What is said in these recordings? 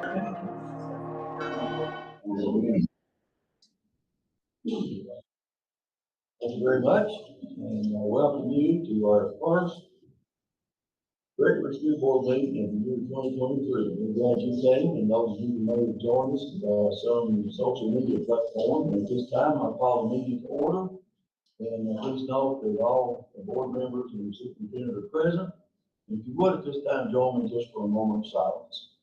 Thank you very much, and I welcome you to our first regular school board meeting of the year 2023. We're glad you came, and those of you who may have joined us some social media platform. At this time, I call the meeting to order, and please note that all the board members and the superintendent are present. If you would, at this time, join me just for a moment of silence.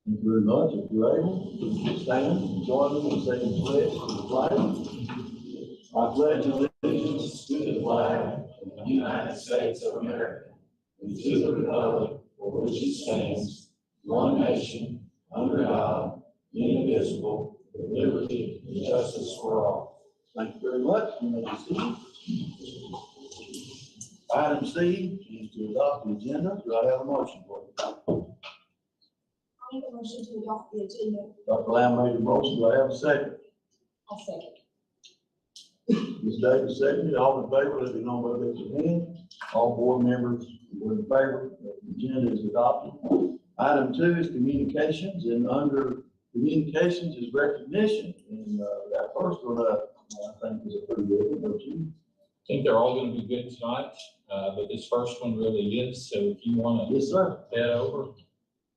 Thank you very much. If you're able, please stand and join me in saying the pledge to the flag. I pledge allegiance to the flag of the United States of America and to the republic for which it stands, one nation, under God, indivisible, with liberty and justice for all. Thank you very much. You may be seated. Item C is to adopt the agenda. Do I have a motion for it? I make a motion to adopt the agenda. Dr. Lamb made a motion. Do I have a second? I'll second. Ms. Davis seconded. All in favor, let me know by raising your hand. All board members were in favor. The agenda is adopted. Item 2 is communications, and under communications is recognition. And that first one I think is a pretty good one, don't you? I think they're all going to be good tonight, but this first one really is. So if you want to Yes, sir. head over.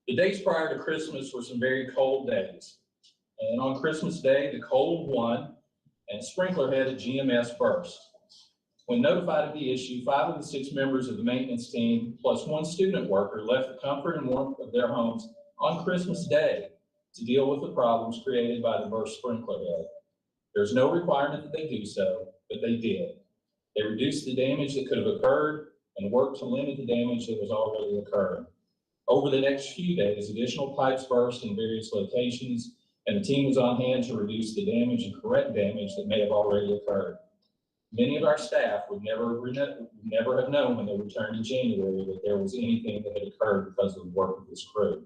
The days prior to Christmas were some very cold days. And on Christmas Day, the cold won and sprinkler head at GMS burst. When notified of the issue, 5 of the 6 members of the maintenance team, plus 1 student worker, left the comfort and warmth of their homes on Christmas Day to deal with the problems created by the burst sprinkler head. There's no requirement that they do so, but they did. They reduced the damage that could have occurred and worked to limit the damage that was already occurring. Over the next few days, additional pipes burst in various locations, and the team was on hand to reduce the damage and correct damage that may have already occurred. Many of our staff would never have known when they returned in January that there was anything that had occurred because of the work of this crew.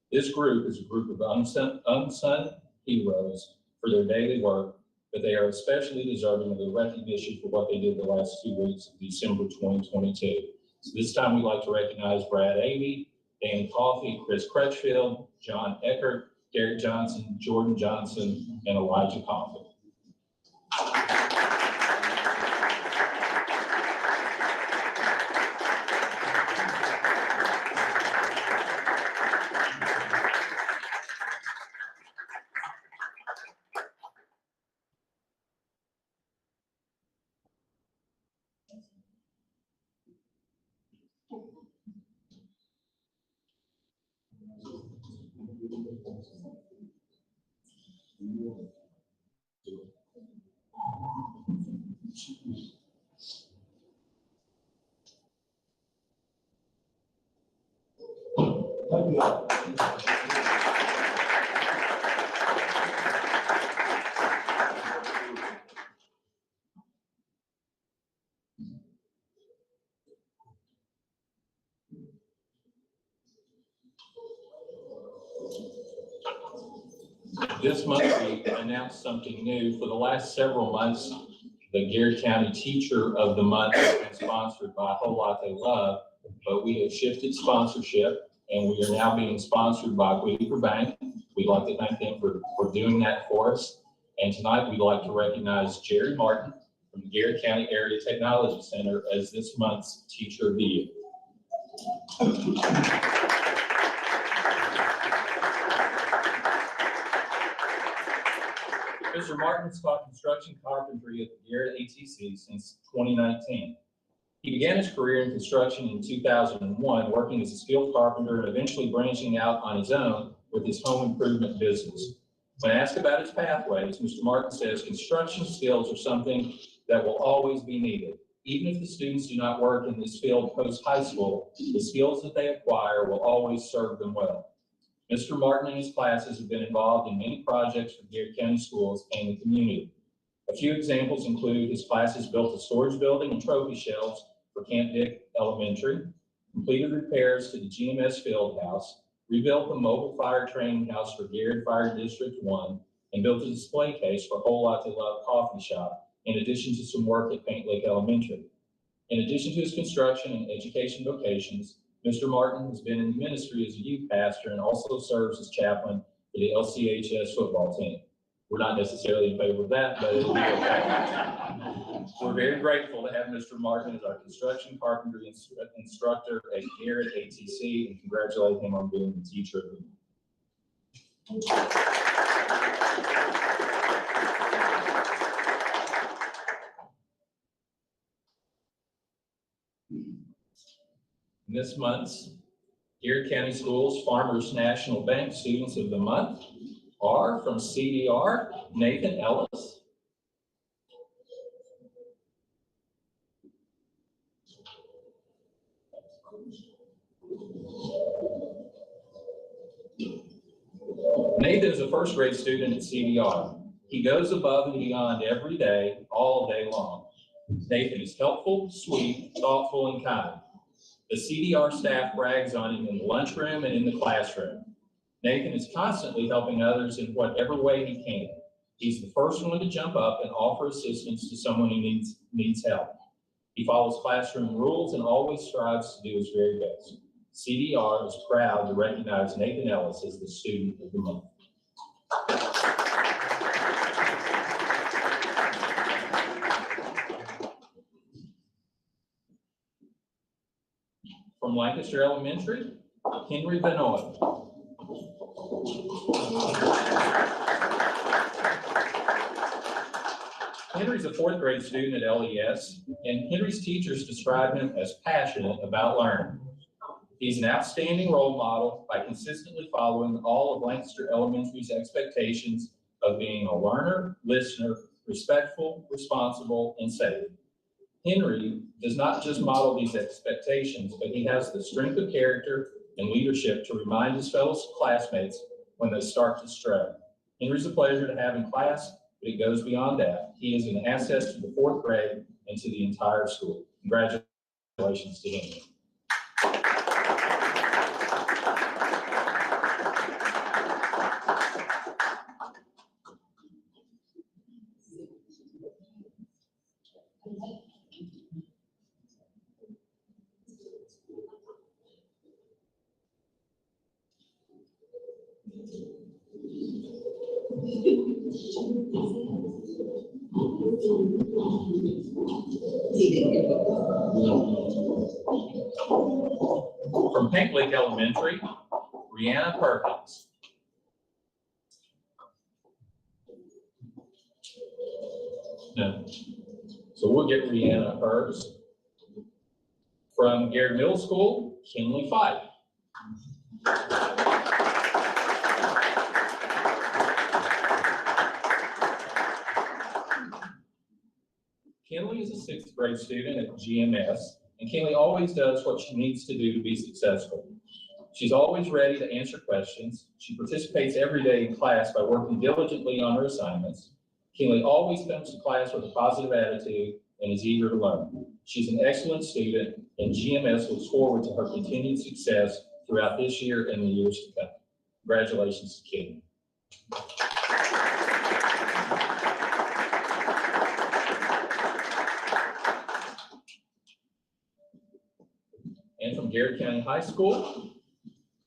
This group is a group of unsung heroes for their daily work, but they are especially deserving of the recognition for what they did the last 2 weeks of December 2022. So this time we'd like to recognize Brad Avey, Dan Coffey, Chris Crutchfield, John Eckert, Garrett Johnson, Jordan Johnson, and Elijah Coffey. Thank you all. This month, we announced something new. For the last several months, the Garrard County Teacher of the Month has been sponsored by Whole Lot They Love, but we have shifted sponsorship, and we are now being sponsored by Weaver Bank. We'd like to thank them for doing that for us. And tonight, we'd like to recognize Jerry Martin from the Garrard County Area Technology Center as this month's Teacher of the Year. Mr. Martin's taught construction carpentry at the Garrard ATC since 2019. He began his career in construction in 2001, working as a skilled carpenter and eventually branching out on his own with his home improvement business. When asked about his pathways, Mr. Martin says construction skills are something that will always be needed. Even if the students do not work in this field post-high school, the skills that they acquire will always serve them well. Mr. Martin and his classes have been involved in many projects for Garrett County Schools and the community. A few examples include his classes built a storage building and trophy shelves for Camp Dick Elementary, completed repairs to the GMS field house, rebuilt the mobile fire training house for Garrett Fire District 1, and built a display case for Whole Lotta Love Coffee Shop, in addition to some work at Paint Lake Elementary. In addition to his construction and education vocations, Mr. Martin has been in ministry as a youth pastor and also serves as chaplain for the LCHS football team. We're not necessarily in favor of that, but it'll be okay. We're very grateful to have Mr. Martin as our construction carpentry instructor at Garrett ATC, and congratulate him on being the teacher of the month. This month's Garrett County Schools Farmers National Bank Students of the Month are from CDR, Nathan Ellis. Nathan is a first grade student at CDR. He goes above and beyond every day, all day long. Nathan is helpful, sweet, thoughtful, and kind. The CDR staff brags on him in the lunchroom and in the classroom. Nathan is constantly helping others in whatever way he can. He's the first one to jump up and offer assistance to someone who needs help. He follows classroom rules and always strives to do his very best. CDR is proud to recognize Nathan Ellis as the Student of the Month. From Lancaster Elementary, Henry Benoit. Henry's a fourth grade student at LES, and Henry's teachers describe him as passionate about learning. He's an outstanding role model by consistently following all of Lancaster Elementary's expectations of being a learner, listener, respectful, responsible, and safe. Henry does not just model these expectations, but he has the strength of character and leadership to remind his fellow classmates when they start to stray. Henry's a pleasure to have in class, but it goes beyond that. He is an asset to the fourth grade and to the entire school. Congratulations to him. From Paint Lake Elementary, Brianna Perkins. No. So we'll get Brianna first. From Garrett Middle School, Kinley Fife. Kinley is a sixth grade student at GMS, and Kinley always does what she needs to do to be successful. She's always ready to answer questions. She participates every day in class by working diligently on her assignments. Kinley always comes to class with a positive attitude and is eager to learn. She's an excellent student, and GMS looks forward to her continued success throughout this year and the years to come. Congratulations to Kinley. And from Garrett County High School,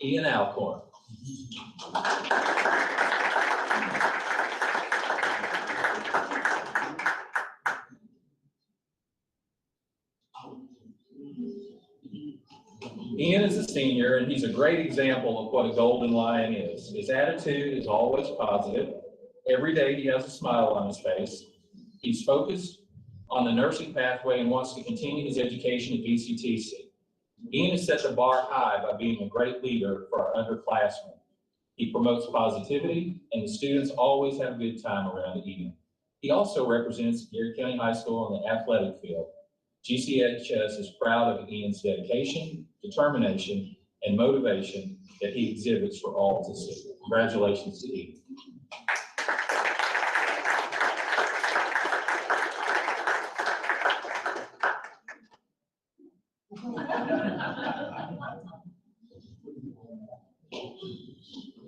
Ian Alcorn. Ian is a senior, and he's a great example of what a golden lion is. His attitude is always positive. Every day he has a smile on his face. He's focused on the nursing pathway and wants to continue his education at VCTC. Ian has set the bar high by being a great leader for our underclassmen. He promotes positivity, and the students always have a good time around Ian. He also represents Garrett County High School on the athletic field. GCHS is proud of Ian's dedication, determination, and motivation that he exhibits for all to see. Congratulations to Eden.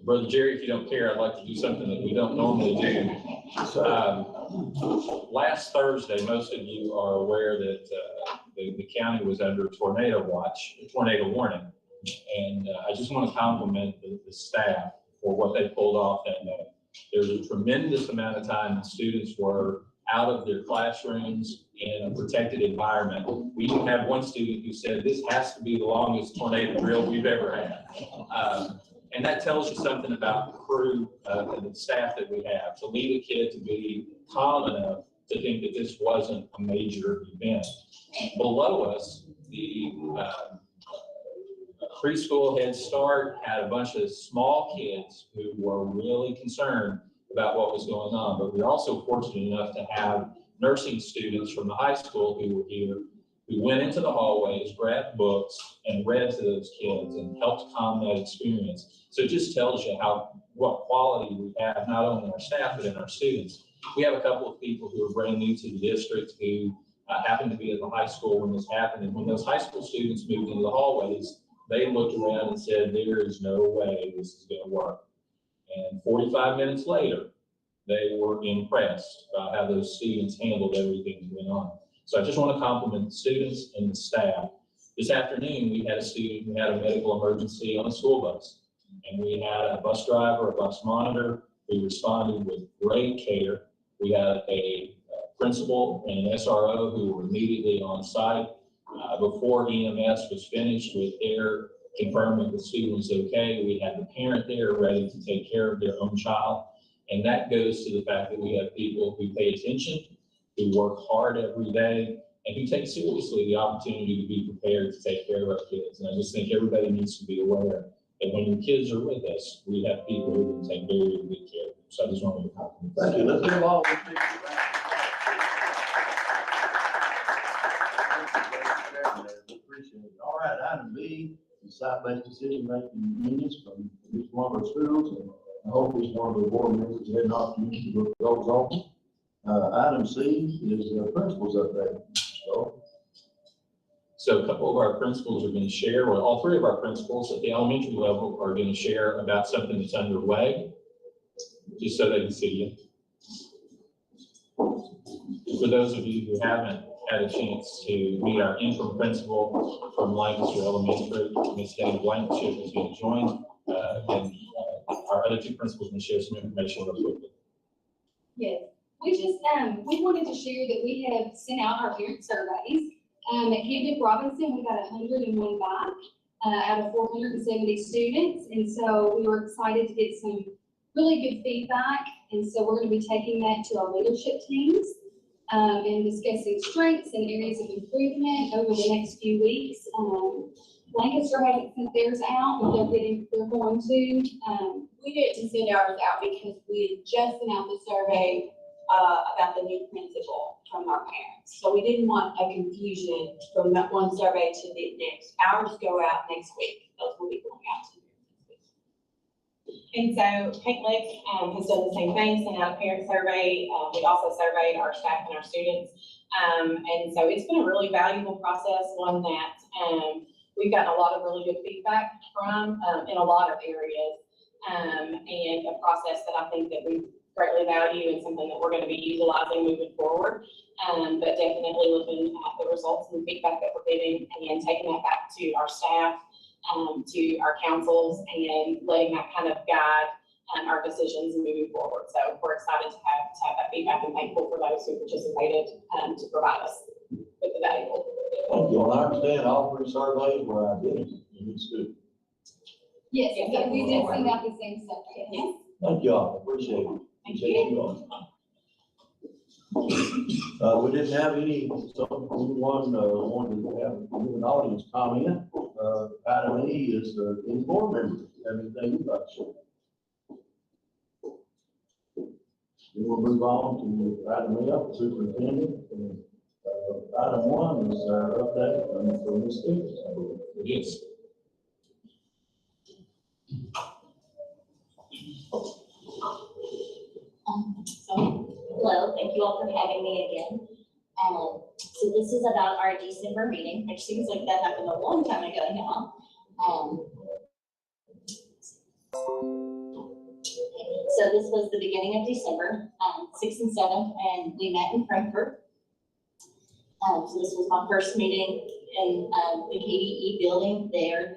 Brother Jerry, if you don't care, I'd like to do something that we don't normally do. Last Thursday, most of you are aware that the county was under tornado watch, tornado warning. And I just want to compliment the staff for what they pulled off that day. There's a tremendous amount of time that students were out of their classrooms in a protected environment. We even had one student who said, this has to be the longest tornado drill we've ever had. And that tells you something about the crew and the staff that we have, to lead a kid to be calm enough to think that this wasn't a major event. Below us, the preschool Head Start had a bunch of small kids who were really concerned about what was going on. But we were also fortunate enough to have nursing students from the high school who were here, who went into the hallways, grabbed books, and read to those kids and helped calm that experience. So it just tells you what quality we have, not only in our staff, but in our students. We have a couple of people who are brand new to the district who happened to be at the high school when this happened. And when those high school students moved into the hallways, they looked around and said, there is no way this is going to work. And 45 minutes later, they were impressed about how those students handled everything that went on. So I just want to compliment the students and the staff. This afternoon, we had a student who had a medical emergency on a school bus. And we had a bus driver, a bus monitor, who responded with great care. We had a principal and an SRO who were immediately on site. Before EMS was finished with their confirming the student was okay, we had the parent there ready to take care of their own child. And that goes to the fact that we have people who pay attention, who work hard every day, and who take seriously the opportunity to be prepared to take care of our kids. And I just think everybody needs to be aware that when your kids are with us, we have people who can take very, very good care of them. So I just wanted to compliment. Thank you. Let's give all the people. Appreciate it. All right, item B, the site-based decision-making units from each one of our schools. And I hope each one of the board members had an opportunity to look at those also. Item C is the principals update. So a couple of our principals are going to share, well, all three of our principals at the elementary level are going to share about something that's underway, just so they can see you. For those of you who haven't had a chance to meet our interim principal from Lancaster Elementary, Ms. Dana Blankenship is going to join, and our other two principals can share some information real quickly. Yes, we wanted to share that we have sent out our parent surveys. At Camden Robinson, we got 101 back out of 470 students. And so we were excited to get some really good feedback. And so we're going to be taking that to our leadership teams and discussing strengths and areas of improvement over the next few weeks. Lancaster hasn't sent theirs out, but they're going to. We didn't send ours out because we just sent out the survey about the new principal from our parents. So we didn't want a confusion from that one survey to the next. Ours go out next week. Those will be going out to next week. And so Kate Lick has done the same thing, sent out a parent survey. We also surveyed our staff and our students. And so it's been a really valuable process, one that we've gotten a lot of really good feedback from in a lot of areas. And a process that I think that we greatly value and something that we're going to be utilizing moving forward. But definitely looking at the results and the feedback that we're getting and taking that back to our staff, to our councils, and letting that kind of guide our decisions moving forward. So we're excited to have that feedback and thankful for those who participated to provide us with the valuable. Thank you. I understand all three surveys were identical in each school. Yes, so we did send out the same stuff. Yes. Thank you all. Appreciate it. Thank Appreciate you. all. We didn't have anyone wanted to have an audience comment. Item E is any board members have anything you'd like to share. We'll move on to item F, superintendent. Item 1 is our update from Ms. Stevens. Yes. Hello, thank you all for having me again. So this is about our December meeting, which seems like that happened a long time ago now. So this was the beginning of December, 6th and 7th, and we met in Frankfurt. So this was my first meeting in the KDE building there.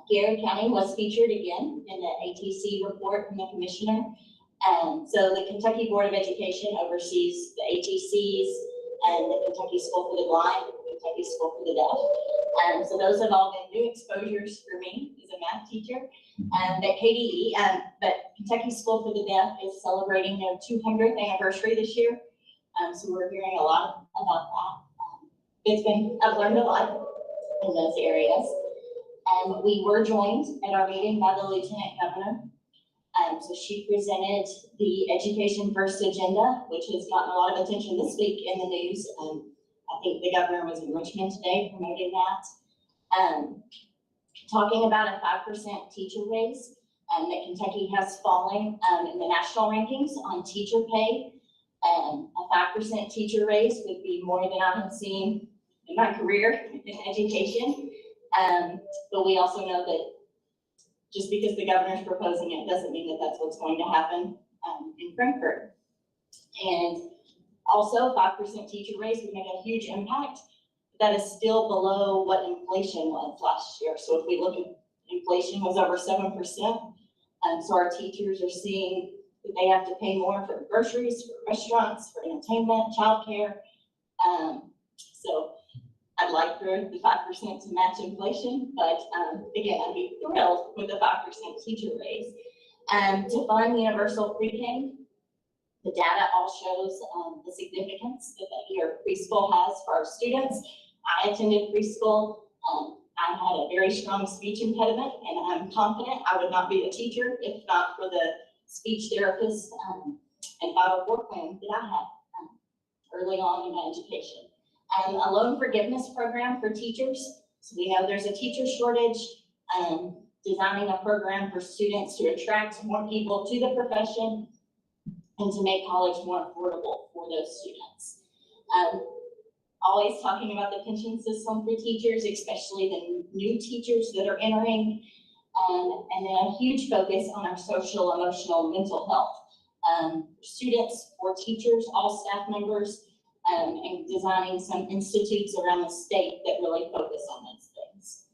Garrard County was featured again in the ATC report from the commissioner. So the Kentucky Board of Education oversees the ATCs and the Kentucky School for the Blind, the Kentucky School for the Deaf. So those have all been new exposures for me as a math teacher. At KDE, but Kentucky School for the Deaf is celebrating their 200th anniversary this year. So we're hearing a lot about that. I've learned a lot in those areas. We were joined at our meeting by the Lieutenant Governor. So she presented the Education First agenda, which has gotten a lot of attention this week in the news. I think the governor was in Richmond today promoting that. Talking about a 5% teacher raise, that Kentucky has fallen in the national rankings on teacher pay. A 5% teacher raise would be more than I have seen in my career in education. But we also know that just because the governor's proposing it doesn't mean that that's what's going to happen in Frankfurt. And also 5% teacher raise would make a huge impact. That is still below what inflation was last year. So if we look at inflation was over 7%. So our teachers are seeing that they have to pay more for groceries, for restaurants, for entertainment, childcare. So I'd like for the 5% to match inflation, but again, I'd be thrilled with a 5% teacher raise. To fund universal pre-K, the data all shows the significance that the year preschool has for our students. I attended preschool. I had a very strong speech impediment, and I'm confident I would not be a teacher if not for the speech therapist and 504 plan that I had early on in my education. A loan forgiveness program for teachers. So we know there's a teacher shortage. Designing a program for students to attract more people to the profession and to make college more affordable for those students. Always talking about the pension system for teachers, especially the new teachers that are entering, and then a huge focus on our social, emotional, mental health. Students, for teachers, all staff members, and designing some institutes around the state that really focus on those things.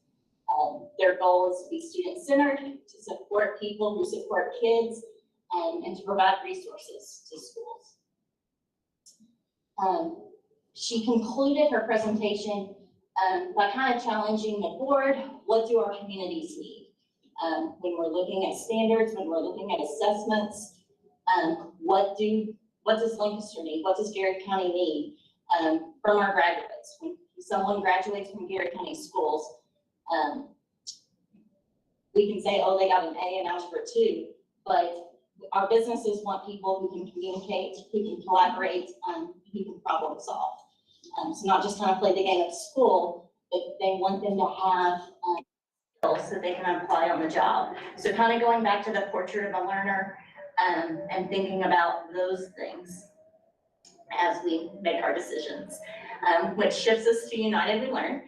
Their goal is to be student-centered, to support people who support kids, and to provide resources to schools. She concluded her presentation by kind of challenging the board, what do our communities need? When we're looking at standards, when we're looking at assessments, what does Lancaster need? What does Garrard County need from our graduates? When someone graduates from Garrard County schools, we can say, oh, they got an A in Algebra 2, but our businesses want people who can communicate, who can collaborate, who can problem solve. So not just kind of play the game of school, but they want them to have skills that they can apply on the job. So kind of going back to the portrait of a learner, and thinking about those things as we make our decisions, which shifts us to United We Learn.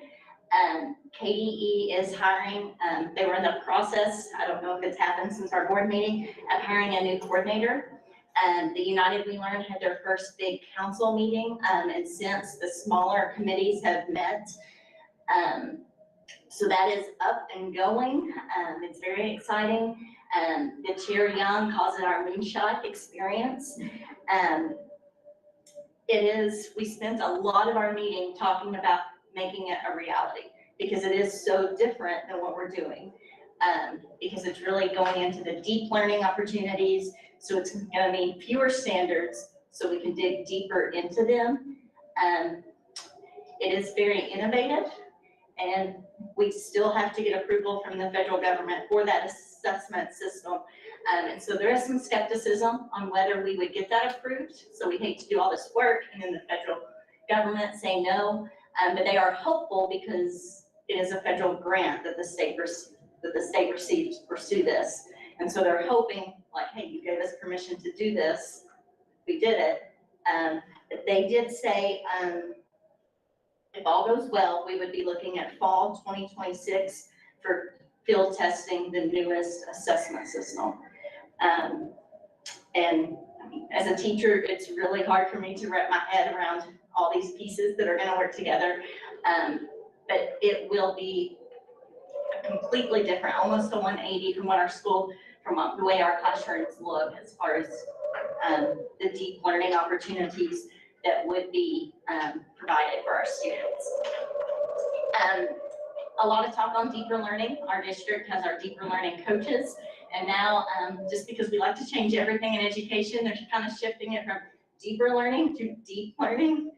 KDE is hiring, they were in the process, I don't know if it's happened since our board meeting, of hiring a new coordinator. The United We Learn had their first big council meeting, and since the smaller committees have met. So that is up and going. It's very exciting. The Chair Young calls it our moonshot experience. We spent a lot of our meeting talking about making it a reality because it is so different than what we're doing. Because it's really going into the deep learning opportunities. So it's gonna mean fewer standards so we can dig deeper into them. It is very innovative, and we still have to get approval from the federal government for that assessment system. And so there is some skepticism on whether we would get that approved. So we hate to do all this work and then the federal government say no, but they are hopeful because it is a federal grant that the state receives to pursue this. And so they're hoping like, hey, you gave us permission to do this. we did it. But they did say, if all goes well, we would be looking at fall 2026 for field testing the newest assessment system. And I mean, as a teacher, it's really hard for me to wrap my head around all these pieces that are gonna work together. But it will be completely different, almost a 180 from what our school, from the way our classrooms look as far as the deep learning opportunities that would be provided for our students. A lot of talk on deeper learning. Our district has our deeper learning coaches. And now, just because we like to change everything in education, they're kind of shifting it from deeper learning to deep learning.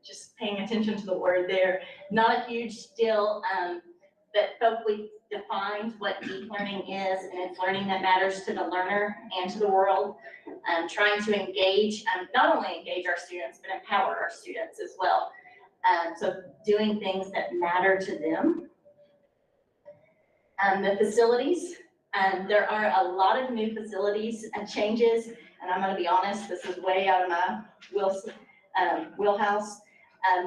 Just paying attention to the word there. Not a huge deal, but we defined what deep learning is, and it's learning that matters to the learner and to the world. Trying to engage, not only engage our students, but empower our students as well. So doing things that matter to them. The facilities, there are a lot of new facilities and changes, and I'm gonna be honest, this is way out of my wheelhouse.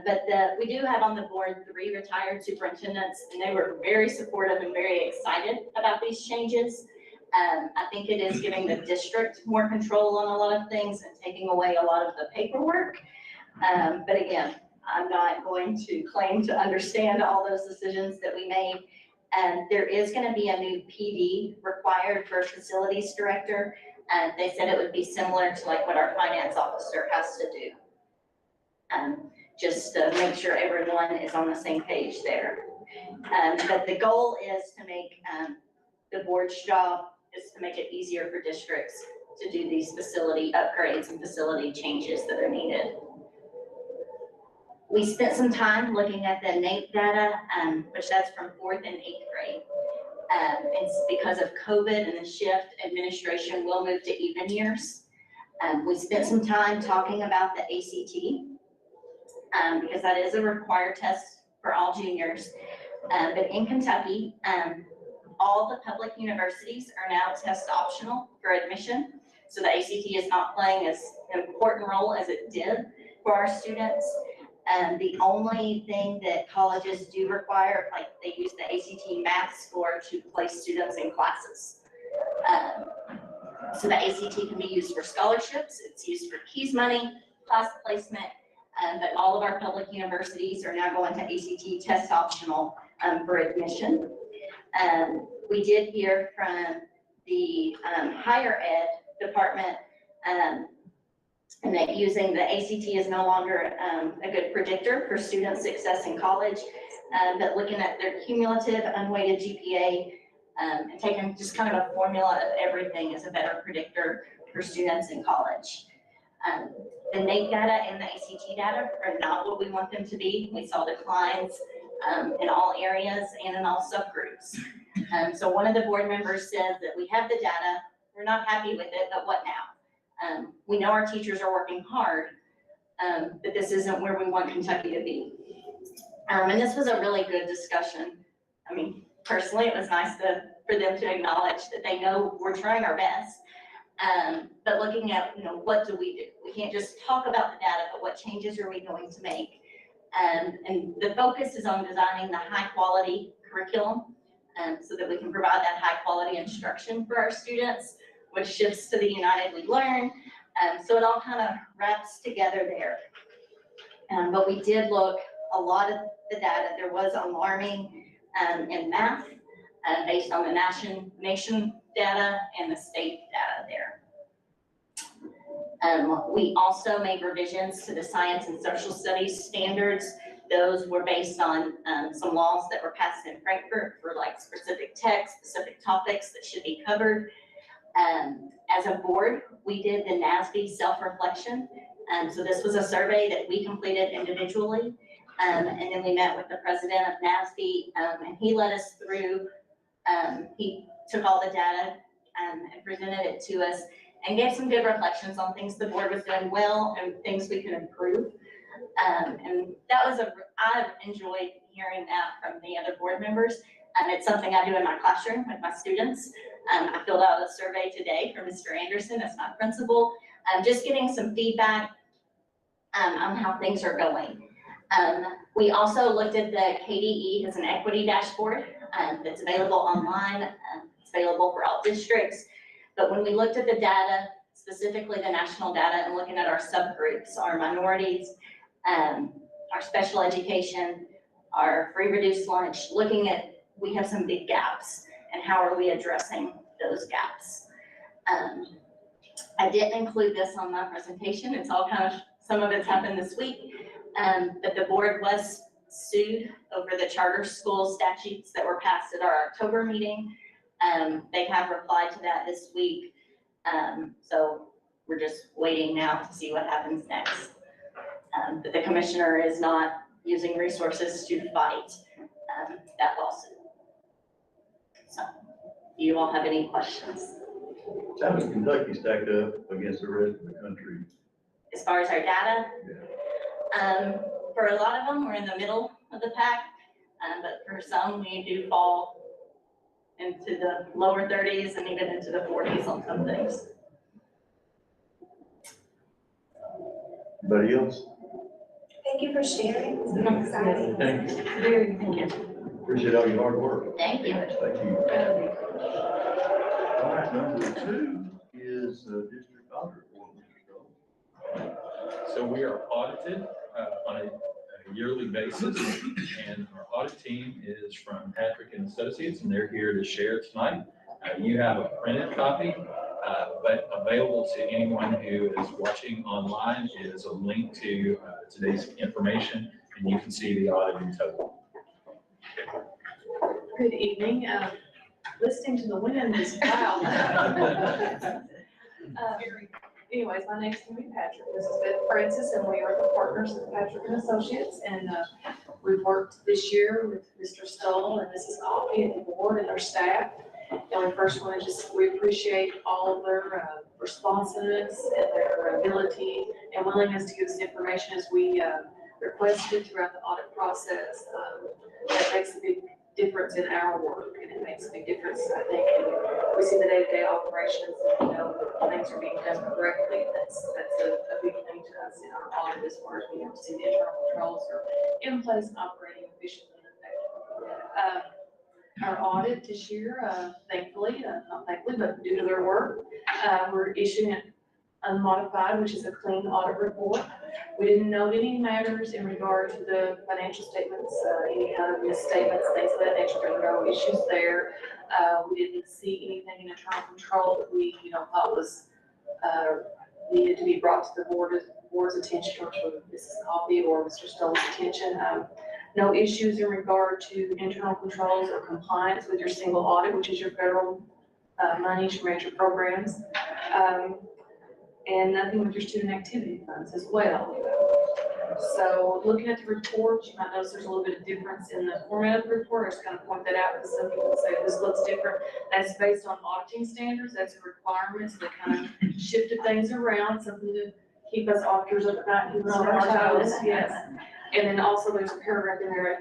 But we do have on the board 3 retired superintendents, and they were very supportive and very excited about these changes. I think it is giving the district more control on a lot of things and taking away a lot of the paperwork. But again, I'm not going to claim to understand all those decisions that we made. There is gonna be a new PD required for a facilities director. They said it would be similar to like what our finance officer has to do. Just to make sure everyone is on the same page there. But the goal is to make the board's job is to make it easier for districts to do these facility upgrades and facility changes that are needed. We spent some time looking at the NAEP data, which that's from 4th and 8th grade. It's because of COVID and the shift, administration will move to even years. We spent some time talking about the ACT, because that is a required test for all juniors. But in Kentucky, all the public universities are now test optional for admission. So the ACT is not playing as an important role as it did for our students. The only thing that colleges do require, like they use the ACT math score to place students in classes. So the ACT can be used for scholarships, it's used for keys money, class placement, but all of our public universities are now going to ACT test optional for admission. We did hear from the higher ed department and that using the ACT is no longer a good predictor for student success in college, but looking at their cumulative unweighted GPA and taking just kind of a formula of everything is a better predictor for students in college. The NAEP data and the ACT data are not what we want them to be. We saw declines in all areas and in all subgroups. So one of the board members said that we have the data, we're not happy with it, but what now? We know our teachers are working hard, but this isn't where we want Kentucky to be. And this was a really good discussion. I mean, personally, it was nice for them to acknowledge that they know we're trying our best. But looking at, what do? We can't just talk about the data, but what changes are we going to make? And the focus is on designing the high quality curriculum so that we can provide that high quality instruction for our students, which shifts to the United We Learn. So it all kind of wraps together there. But we did look a lot of the data. There was alarming in math based on the nation data and the state data there. We also made revisions to the science and social studies standards. Those were based on some laws that were passed in Frankfurt for like specific texts, specific topics that should be covered. As a board, we did the NASB self-reflection. So this was a survey that we completed individually. And then we met with the president of NASB and he led us through, he took all the data and presented it to us and gave some good reflections on things the board was doing well and things we could improve. And that was I enjoyed hearing that from the other board members. It's something I do in my classroom with my students. I filled out a survey today for Mr. Anderson as my principal. just getting some feedback on how things are going. We also looked at the KDE as an equity dashboard that's available online. It's available for all districts. But when we looked at the data, specifically the national data, and looking at our subgroups, our minorities, our special education, our free reduced lunch, looking at, we have some big gaps, and how are we addressing those gaps? I didn't include this on my presentation. It's all kind of, some of it's happened this week, but the board was sued over the charter school statutes that were passed at our October meeting. They have replied to that this week. So we're just waiting now to see what happens next. But the commissioner is not using resources to fight that lawsuit. So, do you all have any questions? How does Kentucky stack up against the rest of the country? As far as our data, Yeah. for a lot of them, we're in the middle of the pack, but for some, we do fall into the lower 30s and even into the 40s on some things. Anybody else? Thank you for sharing. It's been exciting. Thank you. Very good. Appreciate all your hard work. Thank you. Thank you. All right, number 2 is district audit report, Mr. Stoll. So we are audited on a yearly basis, and our audit team is from Patrick and Associates, and they're here to share tonight. You have a printed copy, but available to anyone who is watching online is a link to today's information, and you can see the audit in total. Good evening. Listening to the wind is wow. Anyways, my name's Timmy Patrick. This is Beth Francis, and we are the partners of Patrick and Associates. And we've worked this year with Mr. Stoll and Mrs. Coffey and the board and their staff. And we first want to we appreciate all of their responsiveness and their ability and willingness to give us information as we requested throughout the audit process. That makes a big difference in our work, and it makes a big difference, I think, and we see the day-to-day operations, and we know that things are being done correctly. That's a big thing to us in our audit, as far as being able to see the internal controls are in place and operating efficiently and effectively. Our audit this year, thankfully, not thankfully, but due to their work, we're issuing it unmodified, which is a clean audit report. We didn't note any matters in regard to the financial statements, any kind of misstatements, things of that nature. There were no issues there. We didn't see anything in internal control that we, thought was needed to be brought to the board's attention, or to Mrs. Coffey or Mr. Stoll's attention. No issues in regard to internal controls or compliance with your single audit, which is your federal monies, your major programs. And nothing with your student activity funds as well. So looking at the report, you might notice there's a little bit of difference in the format of the report. I just kind of point that out because some people say this looks different. That's based on auditing standards. That's a requirement. So they kind of shifted things around, something to keep us auditors up at night, keep us on our toes. Yes. And then also there's a paragraph in there,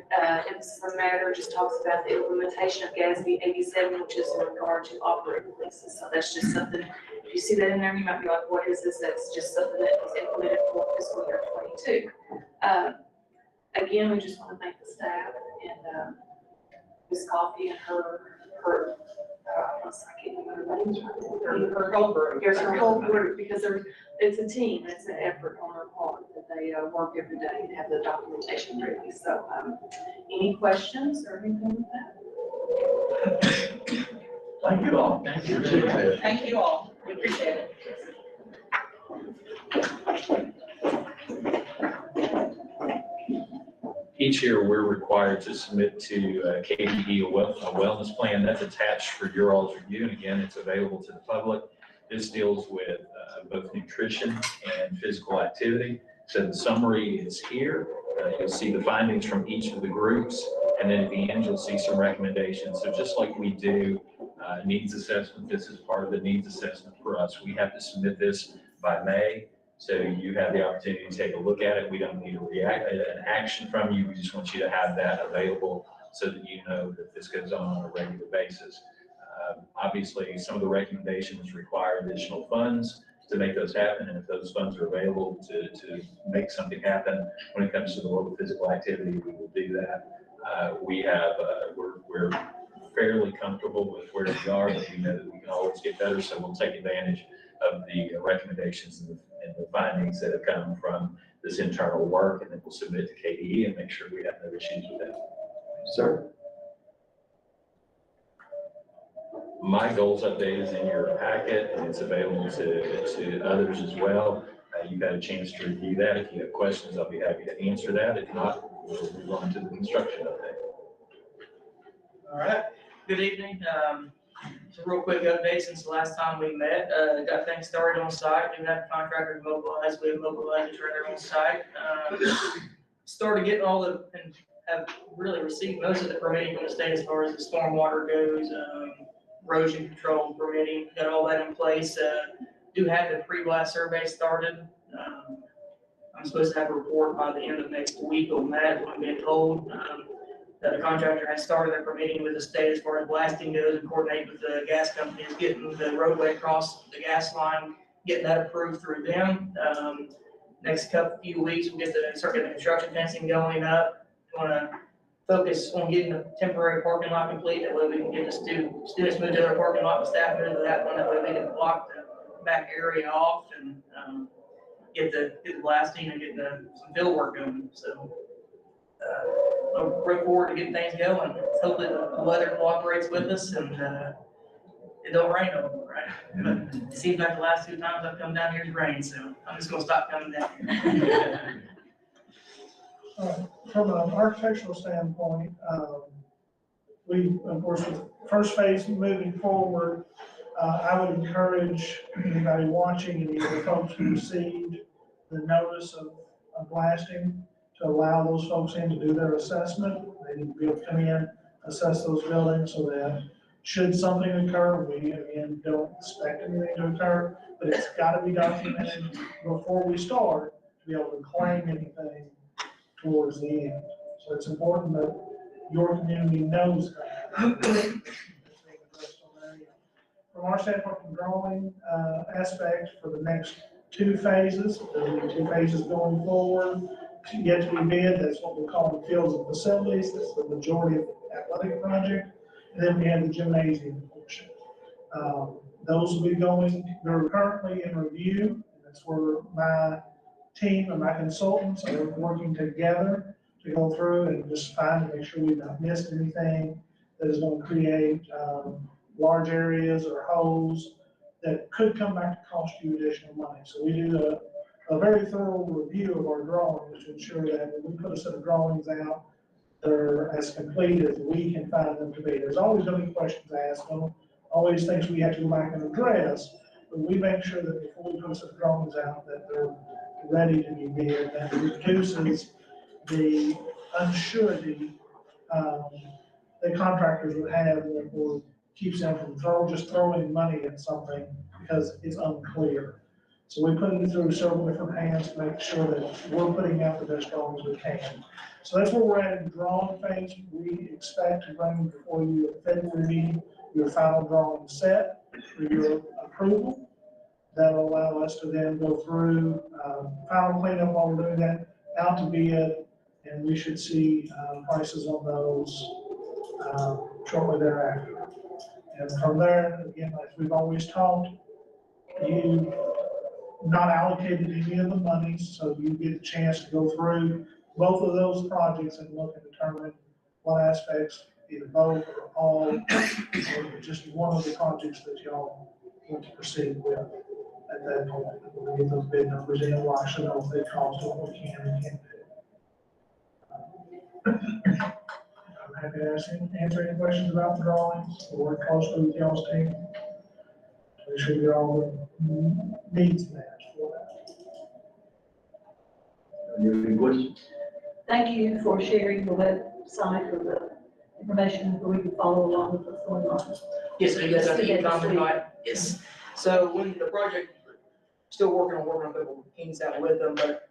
emphasis on matter, just talks about the implementation of GASB 87, which is in regard to operating leases. So that's just something, if you see that in there, you might be like, what is this? That's just something that was implemented for fiscal year 22. Again, we just want to thank the staff and Ms. Coffey and her I can't remember her names right now. Her whole group. Yes, her whole group, because it's a team, it's an effort on their part that they work every day and have the documentation ready. So, any questions or anything like that? Thank you all. Thank you. Thank you all. We appreciate it. Each year, we're required to submit to KDE a wellness plan that's attached for your all's review. And again, it's available to the public. This deals with both nutrition and physical activity. So the summary is here. You'll see the findings from each of the groups. And then at the end, you'll see some recommendations. So just like we do needs assessment, this is part of the needs assessment for us. We have to submit this by May. So you have the opportunity to take a look at it. We don't need an action from you. We just want you to have that available so that you know that this goes on a regular basis. Obviously, some of the recommendations require additional funds. to make those happen. And if those funds are available to make something happen when it comes to the local physical activity, we will do that. We're fairly comfortable with where we are, but we know that we can always get better. So we'll take advantage of the recommendations and the findings that have come from this internal work, and then we'll submit to KDE and make sure we have no issues with that. Sir? My goals update is in your packet, and it's available to others as well. You've had a chance to review that. If you have questions, I'll be happy to answer that. If not, we'll move on to the construction update. All right, good evening. Just a real quick update since the last time we met. Got things started on site. We have contractors mobilized. We have mobilized right on site. Started getting all the, and have really received most of the permitting from the state as far as the stormwater goes, erosion control permitting, got all that in place. Do have the pre-blast survey started. I'm supposed to have a report by the end of next week on that, what I'm being told. The contractor has started their permitting with the state as far as blasting goes and coordinate with the gas companies, getting the roadway across the gas line, getting that approved through them. Next few weeks, we'll start getting the construction fencing going up. Want to focus on getting the temporary parking lot complete. That way we can get the students moved to their parking lot, and staff moved to that one. That way we can block the back area off and get the blasting and get some field work going. So I'll look forward to getting things going. Hopefully the weather cooperates with us and it don't rain no more, right? But it seems like the last 2 times I've come down here, it's rained, so I'm just gonna stop coming down here. From an architectural standpoint, we, of course, with first phase moving forward, I would encourage anybody watching, any of the folks who received the notice of blasting, to allow those folks in to do their assessment. They need to be able to come in, assess those buildings so that should something occur, we again don't expect anything to occur, but it's got to be documented before we start to be able to claim anything towards the end. So it's important that your community knows that. From our standpoint, from drawing aspect for the next 2 phases, there'll be 2 phases going forward. Yet to be bid, that's what we call the fields and facilities. That's the majority of the athletic project. And then we have the gymnasium portion. Those will be going, they're currently in review. That's where my team and my consultants are working together to go through and just find to make sure we've not missed anything that is going to create large areas or holes that could come back to cost you additional money. So we do a very thorough review of our drawings to ensure that when we put a set of drawings out, they're as complete as we can find them to be. There's always going to be questions asked, always things we have to go back and address, but we make sure that before we put a set of drawings out, that they're ready to be bid. That reduces the unsurety that contractors would have, and therefore keeps them from just throwing money at something because it's unclear. So we put it through several different hands to make sure that we're putting out the best drawings we can. So that's where we're at in the drawing phase. We expect to bring before you at February meeting your final drawing set for your approval. That'll allow us to then go through final cleanup while we're doing that, out to bid, and we should see prices on those shortly thereafter. And from there, again, as we've always talked, you not allocated any of the monies, so you get a chance to go through both of those projects and look and determine what aspects, either both or all, or just one of the projects that y'all want to proceed with at that point. We'll get those bid numbers in, we'll actually know if they cost what we can and can't do. I'm happy to answer any questions about the drawings. We'll work closely with y'all's team. Make sure you're all the needs met for that. Any questions? Thank you for sharing the website or the information where we can follow along with what's going on. Yes, so you guys have the e-com invite? Yes. So when the project, still working on a couple of kinks out with them, but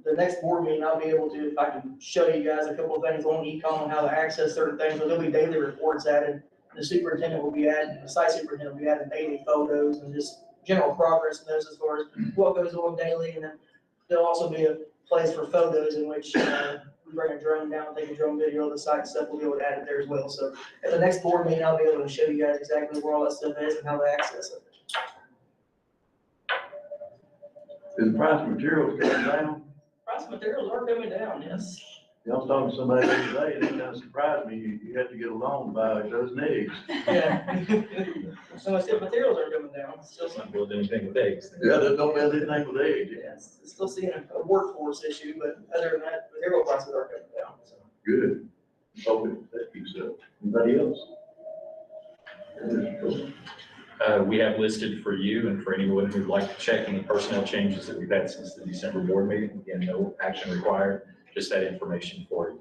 the next board meeting, I'll be able to, if I can show you guys a couple of things on e-com, how to access certain things, but there'll be daily reports added. The superintendent will be adding, the site superintendent will be adding daily photos and just general progress in those as far as what goes on daily. And then there'll also be a place for photos in which we bring a drone down, take a drone video of the site and stuff. We'll be able to add it there as well. So at the next board meeting, I'll be able to show you guys exactly where all that stuff is and how to access it. Is the price of materials coming down? Price of materials are coming down, yes. I was talking to somebody the other day, and it kind of surprised me, you had to get a loan to buy those eggs. Yeah. So I said materials are coming down. Still Not build anything with eggs. Yeah, they don't build anything with eggs. Yes, still seeing a workforce issue, but other than that, material prices are coming down, so. Good. Hope that keeps up. Anybody else? We have listed for you and for anyone who'd like to check any personnel changes that we've had since the December board meeting. Again, no action required, just that information for you.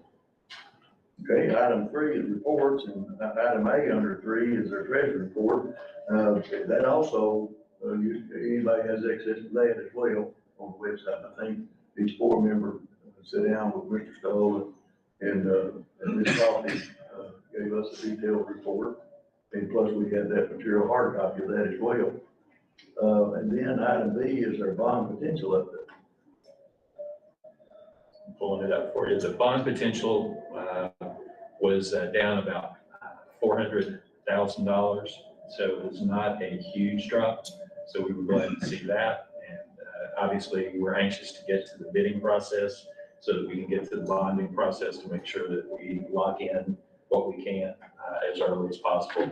Okay, item 3 is reports, and item A under 3 is their treasury report. That also, anybody has access to that as well on the website. I think each board member sit down with Mr. Stoll and Ms. Coffey gave us a detailed report. And plus we had that material hard copy of that as well. And then item B is our bond potential update. I'm pulling it up for you. The bond potential was down about $400,000. So it's not a huge drop. So we were glad to see that. And obviously we're anxious to get to the bidding process so that we can get to the bonding process to make sure that we lock in what we can as early as possible.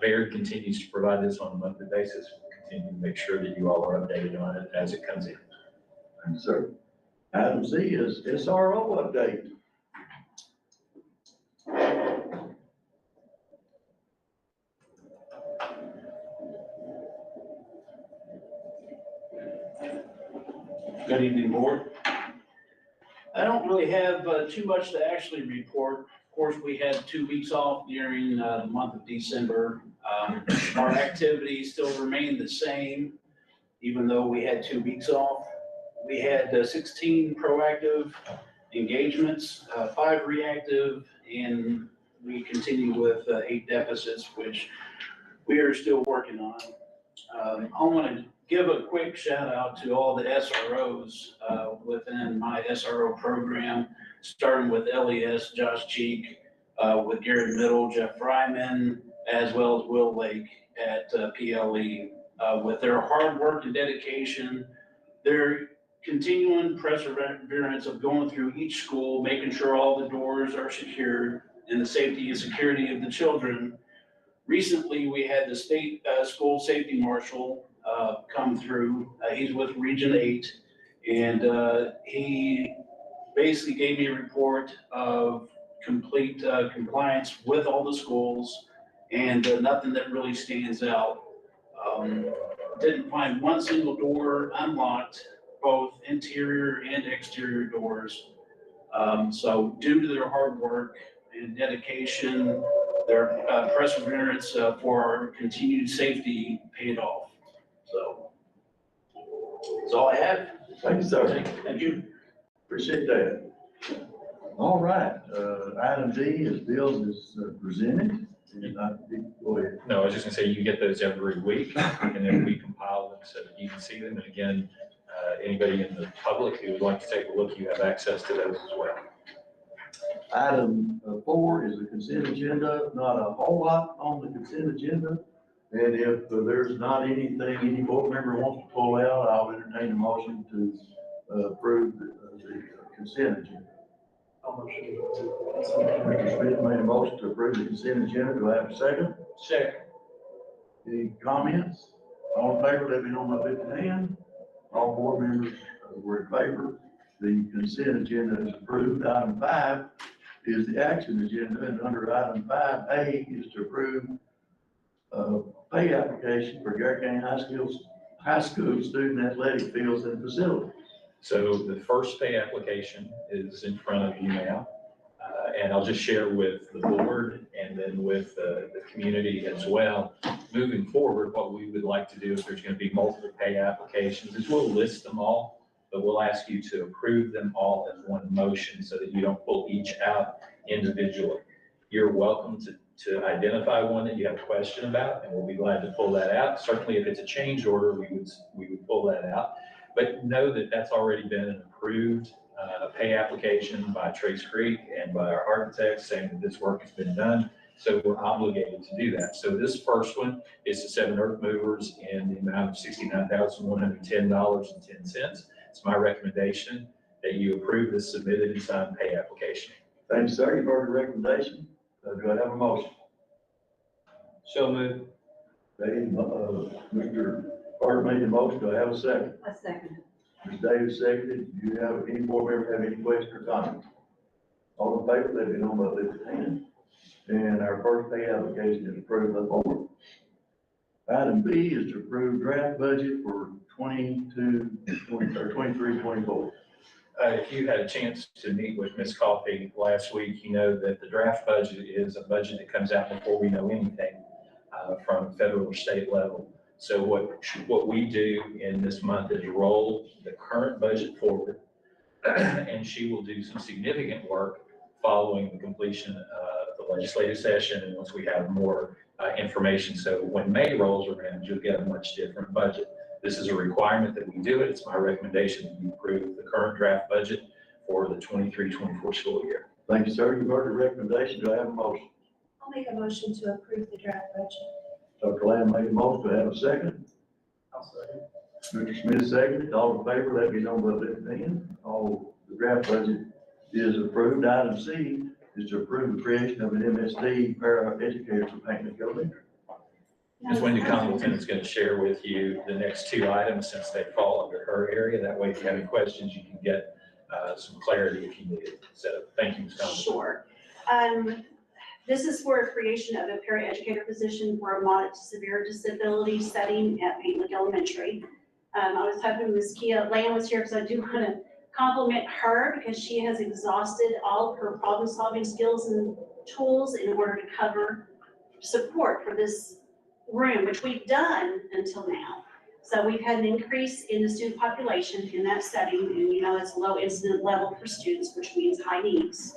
Garrard continues to provide this on a monthly basis. We'll continue to make sure that you all are updated on it as it comes in. Thank you, sir. Item C is SRO update. Good evening, board. I don't really have too much to actually report. Of course, we had 2 weeks off during the month of December. Our activities still remain the same, even though we had 2 weeks off. We had 16 proactive engagements, 5 reactive, and we continue with 8 deficits, which we are still working on. I want to give a quick shout out to all the SROs within my SRO program, starting with LES, Josh Cheek, with Garrard Middle, Jeff Fryman, as well as Will Lake at PLE. With their hard work and dedication, their continuing perseverance of going through each school, making sure all the doors are secured, and the safety and security of the children. Recently, we had the state school safety marshal come through. He's with Region 8, and he basically gave me a report of complete compliance with all the schools, and nothing that really stands out. Didn't find one single door unlocked, both interior and exterior doors. So due to their hard work and dedication, their perseverance for our continued safety paid off. So that's all I have. Thank you, sir. Thank you. Appreciate that. All right, item D is bills as presented. Go ahead. No, I was just gonna say, you get those every week, and then we compile them so that you can see them. And again, anybody in the public who would like to take a look, you have access to those as well. Item 4 is the consent agenda. Not a whole lot on the consent agenda. And if there's not anything any board member wants to pull out, I'll entertain a motion to approve the consent agenda. Mr. Smith made a motion to approve the consent agenda. Do I have a second? Second. Any comments? All in favor, let me know by lifting hand. All board members were in favor. The consent agenda is approved. Item 5 is the action agenda, and under item 5A is to approve pay application for Garrard County High School student athletic fields and facilities. So the first pay application is in front of you now. And I'll just share with the board and then with the community as well. Moving forward, what we would like to do, if there's going to be multiple pay applications, is we'll list them all, but we'll ask you to approve them all as one motion so that you don't pull each out individually. You're welcome to identify one that you have a question about, and we'll be glad to pull that out. Certainly, if it's a change order, we would pull that out. But know that that's already been an approved pay application by Trace Creek and by our architects saying that this work has been done. So we're obligated to do that. So this first one is the 7 earth movers in the amount of $69,110.10. It's my recommendation that you approve this submitted and signed pay application. Thank you, sir. You've heard the recommendation. Do I have a motion? So moved. Mr. Carter made the motion. Do I have a second? I second it. Ms. Davis seconded. Do you have, any board member have any questions or comments? All in favor, let me know by lifting hand. And our first pay application is approved by the board. Item B is to approve draft budget for 23-24. If you had a chance to meet with Ms. Coffey last week, you know that the draft budget is a budget that comes out before we know anything from federal or state level. So what we do in this month is roll the current budget forward, and she will do some significant work following the completion of the legislative session and once we have more information. So when May rolls around, you'll get a much different budget. This is a requirement that we do it. It's my recommendation that you approve the current draft budget for the 23-24 school year. Thank you, sir. You've heard the recommendation. Do I have a motion? I'll make a motion to approve the draft budget. Dr. Lamb made a motion. Do I have a second? I'll second. Mr. Smith seconded. All in favor, let me know by lifting hand. All, the draft budget is approved. Item C is to approve the creation of an MSD para-educator for Painted Elementary. Ms. Wendy Congleton is going to share with you the next 2 items since they fall under her area. That way, if you have any questions, you can get some clarity if you need it. So thank you, Ms. Congleton. Sure. This is for a creation of a paraeducator position for a moderate to severe disability setting at Paintlick Elementary. I was hoping Ms. Kia Lamb was here because I do want to compliment her because she has exhausted all of her problem-solving skills and tools in order to cover support for this room, which we've done until now. So we've had an increase in the student population in that setting, and you know, it's a low incident level for students, which means high needs.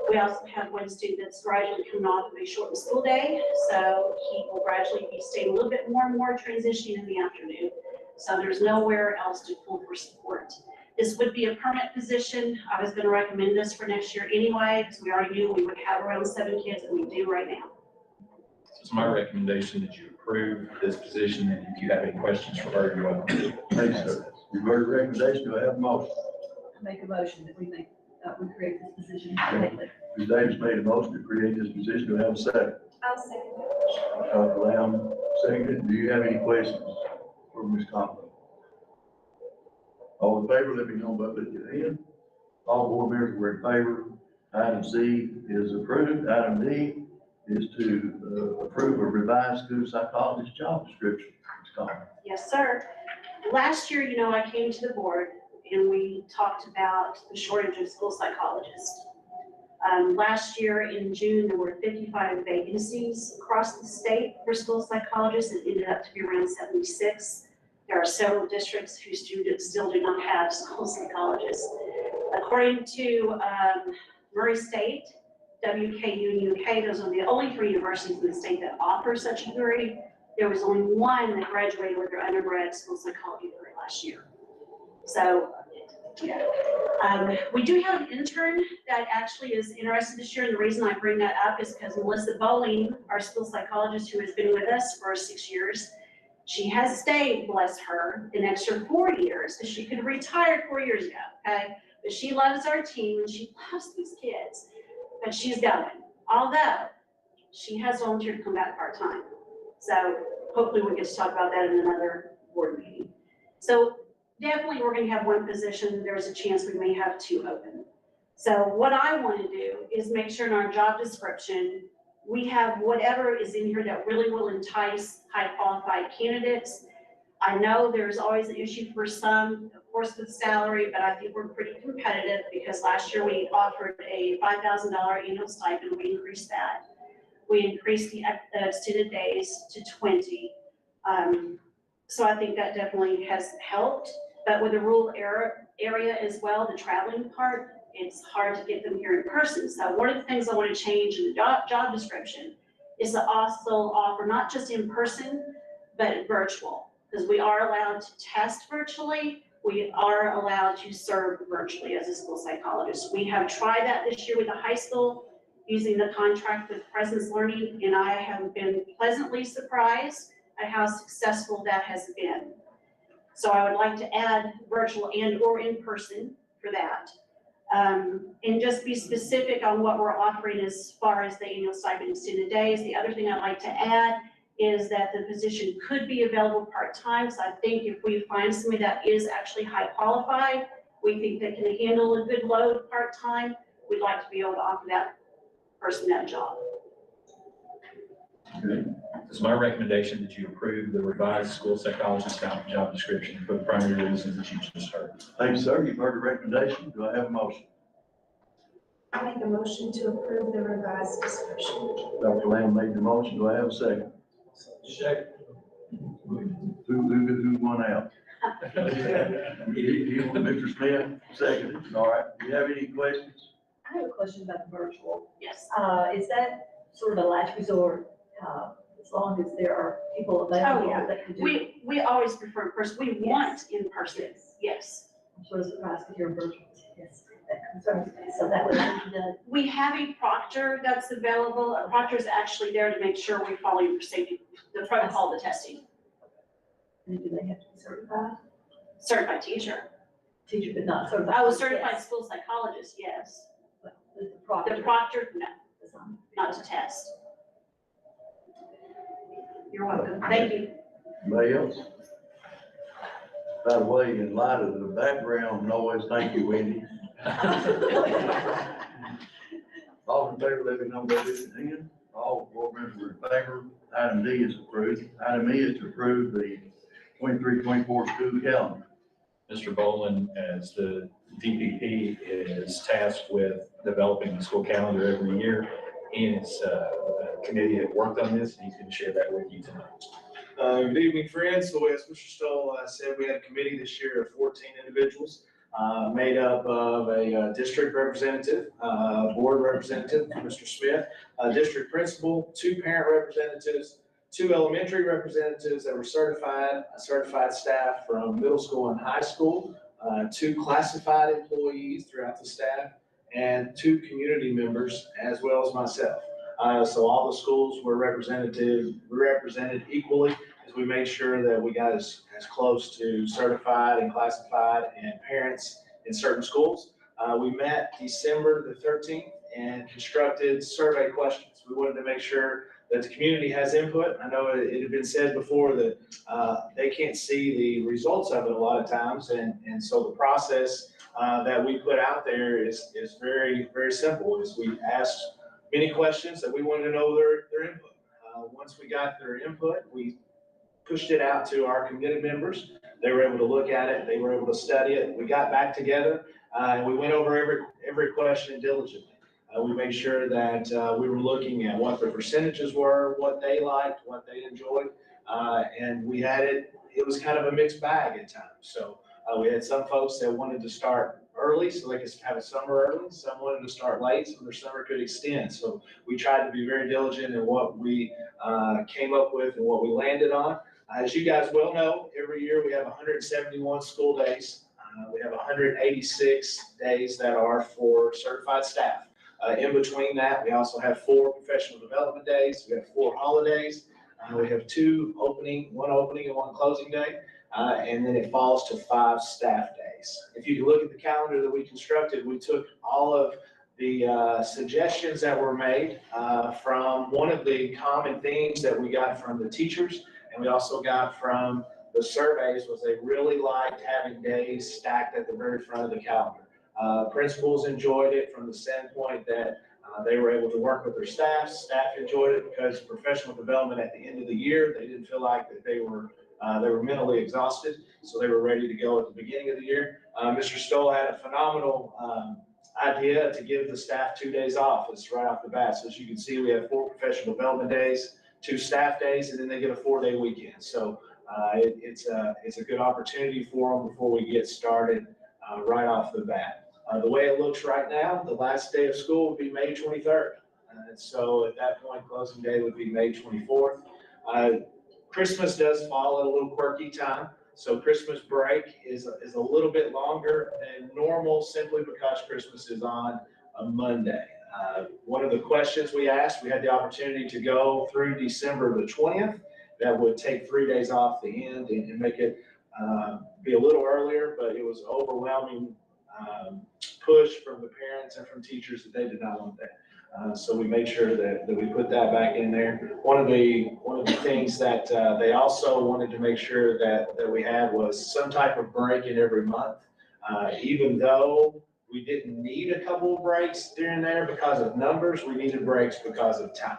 We also have one student that's gradually coming off of a shortened school day, so he will gradually be staying a little bit more and more transitioning in the afternoon. So there's nowhere else to pull for support. This would be a permanent position. I was going to recommend this for next year anyway, because we already knew we would have around 7 kids, and we do right now. It's my recommendation that you approve this position, and if you have any questions for her, you're welcome to. Thank you, sir. You've heard the recommendation. Do I have a motion? I make a motion that we create this position. Ms. Davis made a motion to create this position. Do I have a second? I'll second that. Dr. Lamb seconded. Do you have any questions for Ms. Conklin? All in favor, let me know by lifting your hand. All board members were in favor. Item C is approved. Item D is to approve a revised school psychologist job description. Ms. Conklin. Yes, sir. Last year, you know, I came to the board and we talked about the shortage of school psychologists. Last year in June, there were 55 vacancies across the state for school psychologists. It ended up to be around 76. There are several districts whose students still do not have school psychologists. According to Murray State, WKU and UK, those are the only 3 universities in the state that offer such a degree. There was only 1 that graduated with their undergrad school psychology degree last year. So, yeah. We do have an intern that actually is interested this year, and the reason I bring that up is because Melissa Bowling, our school psychologist who has been with us for 6 years, she has stayed, bless her, an extra 4 years, because she could have retired 4 years ago, okay? But she loves our team and she loves these kids, but she's going. Although, she has volunteered to come back part-time. So hopefully we'll get to talk about that in another board meeting. So definitely we're gonna have 1 position. There's a chance we may have 2 open. So what I wanna do is make sure in our job description, we have whatever is in here that really will entice high qualified candidates. I know there's always an issue for some, of course, with salary, but I think we're pretty competitive because last year we offered a $5,000 annual stipend. We increased that. We increased the extended days to 20. So I think that definitely has helped. But with the rural area as well, the traveling part, it's hard to get them here in person. So one of the things I want to change in the job description is to also offer not just in person, but virtual. Because we are allowed to test virtually, we are allowed to serve virtually as a school psychologist. We have tried that this year with the high school, using the contract with Presence Learning, and I have been pleasantly surprised at how successful that has been. So I would like to add virtual and or in person for that. And just be specific on what we're offering as far as the annual stipend and student days. The other thing I'd like to add is that the position could be available part-time. So I think if we find somebody that is actually high qualified, we think that can handle a good load part-time, we'd like to be able to offer that person that job. It's my recommendation that you approve the revised school psychologist job description for the primary reasons that you just heard. Thank you, sir. You've heard the recommendation. Do I have a motion? I make a motion to approve the revised description. Dr. Lamb made the motion. Do I have a second? Second. Who won out? Mr. Smith, seconded. All right. Do you have any questions? I have a question about the virtual. Yes. Is that sort of a last resort, as long as there are people available yeah. that can do it? We always prefer in person. We want in person, yes. I'm sort of surprised to hear virtual. Yes, that concerns me. So that would have to be done. We have a proctor that's available. A proctor is actually there to make sure we follow your safety, the protocol, the testing. And do they have to be certified? Certified teacher. Teacher, but not certified. I was certified Yes. school psychologist, yes. But the proctor. The proctor, no, is on. not to test. You're welcome. Thank you. Anybody else? By the way, in light of the background noise, thank you, Wendy. All in favor, let me know by raising your hand. All board members are in favor. Item D is approved. Item E is to approve the 23-24 school calendar. Mr. Boland, as the DPP, is tasked with developing the school calendar every year. And his committee had worked on this, and he's going to share that with you tonight. Good evening, friends. So as Mr. Stoll said, we had a committee this year of 14 individuals made up of a district representative, board representative, Mr. Smith, a district principal, 2 parent representatives, 2 elementary representatives that were certified staff from middle school and high school, 2 classified employees throughout the staff, and 2 community members, as well as myself. So all the schools were represented equally, as we made sure that we got as close to certified and classified and parents in certain schools. We met December the 13th and constructed survey questions. We wanted to make sure that the community has input. I know it had been said before that they can't see the results of it a lot of times, and so the process that we put out there is very, very simple. Is we asked many questions that we wanted to know their input. Once we got their input, we pushed it out to our committee members. They were able to look at it. They were able to study it. We got back together and we went over every question diligently. We made sure that we were looking at what the percentages were, what they liked, what they enjoyed, and we had it was kind of a mixed bag at times. So we had some folks that wanted to start early so they could have a summer early. Some wanted to start late so their summer could extend. So we tried to be very diligent in what we came up with and what we landed on. As you guys well know, every year we have 171 school days. We have 186 days that are for certified staff. In between that, we also have 4 professional development days. We have 4 holidays. We have 2 one opening and 1 closing day. And then it falls to 5 staff days. If you look at the calendar that we constructed, we took all of the suggestions that were made from one of the common themes that we got from the teachers, and we also got from the surveys, was they really liked having days stacked at the very front of the calendar. Principals enjoyed it from the standpoint that they were able to work with their staff. Staff enjoyed it because professional development at the end of the year, they didn't feel like that they were mentally exhausted, so they were ready to go at the beginning of the year. Mr. Stoll had a phenomenal idea to give the staff 2 days off. It's right off the bat. So as you can see, we have 4 professional development days, 2 staff days, and then they get a 4-day weekend. So it's a good opportunity for them before we get started right off the bat. The way it looks right now, the last day of school would be May 23rd. And so at that point, closing day would be May 24th. Christmas does fall at a little quirky time. So Christmas break is a little bit longer than normal simply because Christmas is on a Monday. One of the questions we asked, we had the opportunity to go through December the 20th. That would take 3 days off the end and make it be a little earlier, but it was overwhelming push from the parents and from teachers that they did not want that. So we made sure that we put that back in there. One of the things that they also wanted to make sure that we had was some type of break in every month. Even though we didn't need a couple of breaks during there because of numbers, we needed breaks because of time.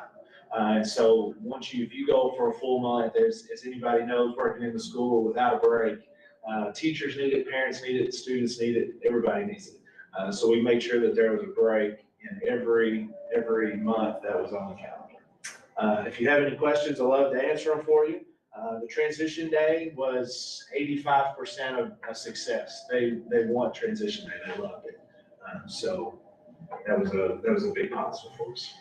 And so if you go for a full month, as anybody knows, working in the school without a break, teachers need it, parents need it, students need it, everybody needs it. So we made sure that there was a break in every month that was on the calendar. If you have any questions, I'd love to answer them for you. The transition day was 85% of a success. They want transition day, they loved it. So that was a big positive for us.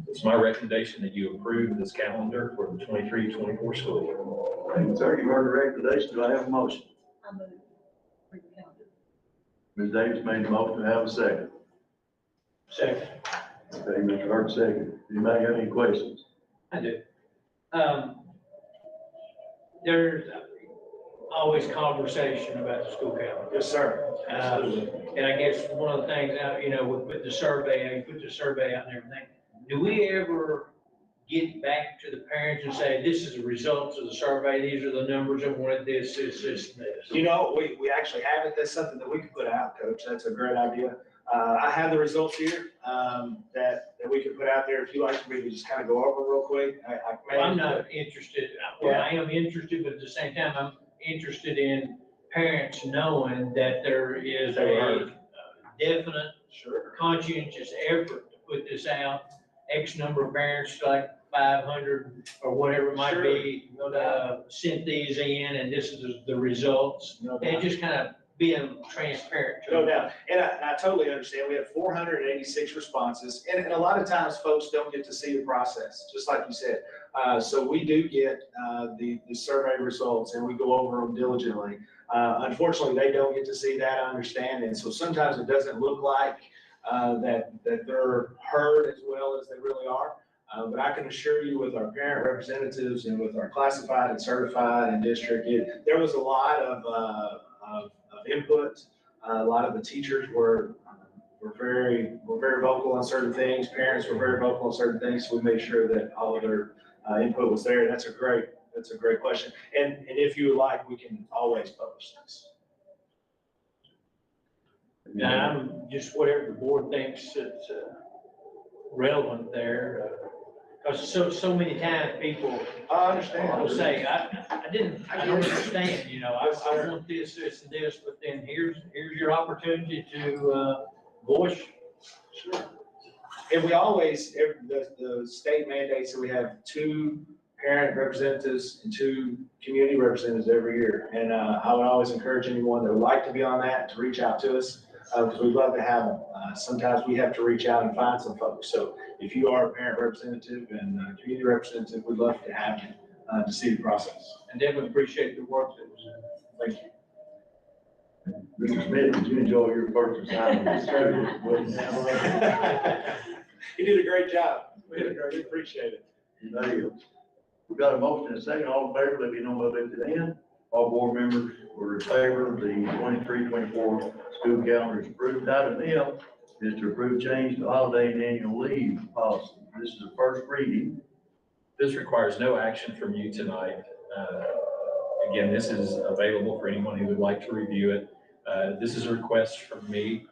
It's my recommendation that you approve this calendar for the 23-24 school year. Thank you, sir. You heard the recommendation. Do I have a motion? I move. Approve the calendar. Ms. Davis made the motion. To have a second. Second. Okay, Mr. Hart, second. Anybody have any questions? I do. There's always conversation about the school calendar. Yes, sir. And I guess one of the things, with the survey, you put the survey out and everything, do we ever get back to the parents and say, this is the results of the survey, these are the numbers, I wanted this, and this. You know, we actually have it. That's something that we can put out, Coach. That's a great idea. I have the results here that we can put out there. If you like for me to just kind of go over real quick. I'm not interested, well, I am interested, but at the same time, I'm interested in parents knowing that there is a definite conscientious effort to put this out. X number of parents, like 500 or whatever it might be, sent these in, and this is the results. And just kind of being transparent to them. No doubt. And I totally understand. We had 486 responses, and a lot of times folks don't get to see the process, just like you said. So we do get the survey results, and we go over them diligently. Unfortunately, they don't get to see that, I understand. And so sometimes it doesn't look like that they're heard as well as they really are. But I can assure you with our parent representatives and with our classified and certified and district, there was a lot of input. A lot of the teachers were very vocal on certain things. Parents were very vocal on certain things. So we made sure that all of their input was there. That's a great question. And if you would like, we can always publish this. Now, I'm just whatever the board thinks that's relevant there. Because so many times people I understand. will say, I don't understand, I want this, and this, but then here's your opportunity to voice. Sure. And we always, the state mandates that we have 2 parent representatives and 2 community representatives every year. And I would always encourage anyone that would like to be on that to reach out to us, because we'd love to have them. Sometimes we have to reach out and find some folks. So if you are a parent representative and a community representative, we'd love to have you to see the process. And definitely appreciate the work that was done. Thank you. Mr. Smith, did you enjoy your first assignment? You did a great job. We appreciate it. Anybody else? We've got a motion and a second. All in favor, let me know by the end. All board members were in favor of the 23-24 school calendar is approved. Item L is to approve change to holiday and annual leave policy. This is the first reading. This requires no action from you tonight. Again, this is available for anyone who would like to review it. This is a request from me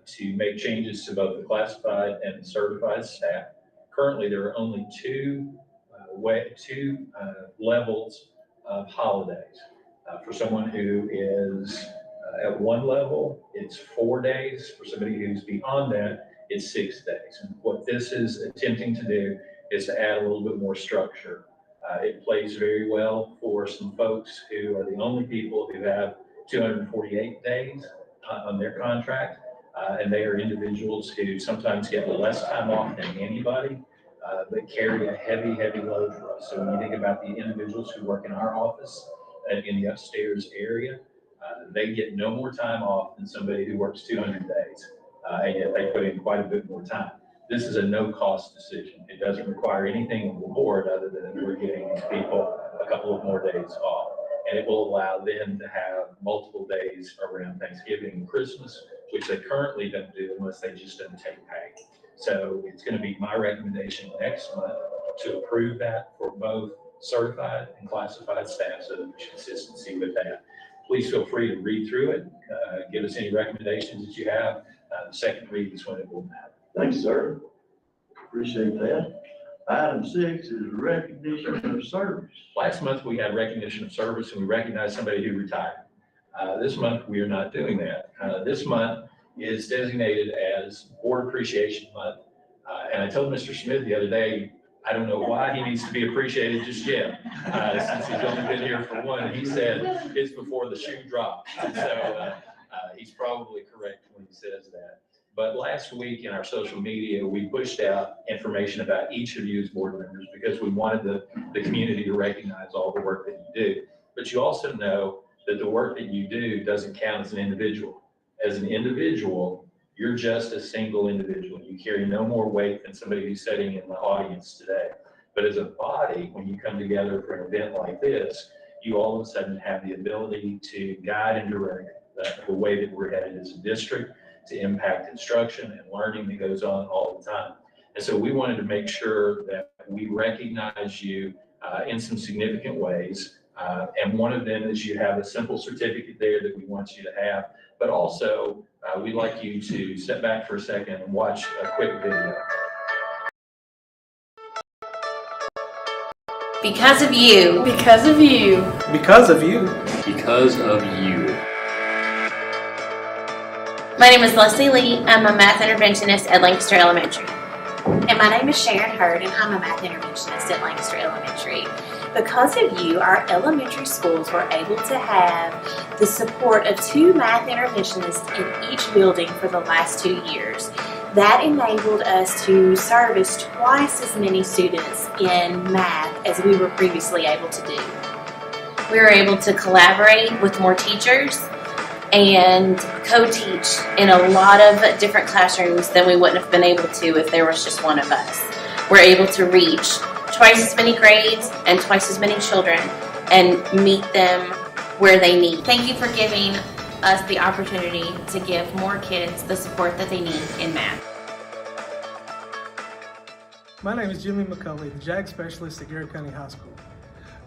to make changes to both the classified and certified staff. Currently, there are only two levels of holidays. For someone who is at one level, it's 4 days. For somebody who's beyond that, it's 6 days. And what this is attempting to do is to add a little bit more structure. It plays very well for some folks who are the only people who have 248 days on their contract. And they are individuals who sometimes get less time off than anybody, but carry a heavy, heavy load for us. So when you think about the individuals who work in our office in the upstairs area, they get no more time off than somebody who works 200 days. And yet they put in quite a bit more time. This is a no-cost decision. It doesn't require anything of the board other than we're giving these people a couple of more days off. And it will allow them to have multiple days around Thanksgiving and Christmas, which they currently don't do unless they just don't take pay. So it's going to be my recommendation next month to approve that for both certified and classified staff, so that there's consistency with that. Please feel free to read through it. Give us any recommendations that you have. The second read is when it will matter. Thanks, sir. Appreciate that. Item 6 is recognition of service. Last month, we had recognition of service and we recognized somebody who retired. This month, we are not doing that. This month is designated as Board Appreciation Month. And I told Mr. Smith the other day, I don't know why he needs to be appreciated just yet, since he's only been here for one. And he said it's before the shoe drops. So he's probably correct when he says that. But last week in our social media, we pushed out information about each of you as board members because we wanted the community to recognize all the work that you do. But you also know that the work that you do doesn't count as an individual. As an individual, you're just a single individual. You carry no more weight than somebody who's sitting in the audience today. But as a body, when you come together for an event like this, you all of a sudden have the ability to guide and direct the way that we're headed as a district, to impact instruction and learning that goes on all the time. And so we wanted to make sure that we recognize you in some significant ways. And one of them is you have a simple certificate there that we want you to have, but also we'd like you to step back for a second and watch a quick video. Because of you. Because of you. Because of you. Because of you. My name is Leslie Lee. I'm a math interventionist at Lancaster Elementary. And my name is Sharon Hurd, and I'm a math interventionist at Lancaster Elementary. Because of you, our elementary schools were able to have the support of 2 math interventionists in each building for the last 2 years. That enabled us to service twice as many students in math as we were previously able to do. We were able to collaborate with more teachers and co-teach in a lot of different classrooms than we wouldn't have been able to if there was just one of us. We're able to reach twice as many grades and twice as many children and meet them where they need. Thank you for giving us the opportunity to give more kids the support that they need in math. My name is Jimmy McCulley, the JAG Specialist at Garrard County High School.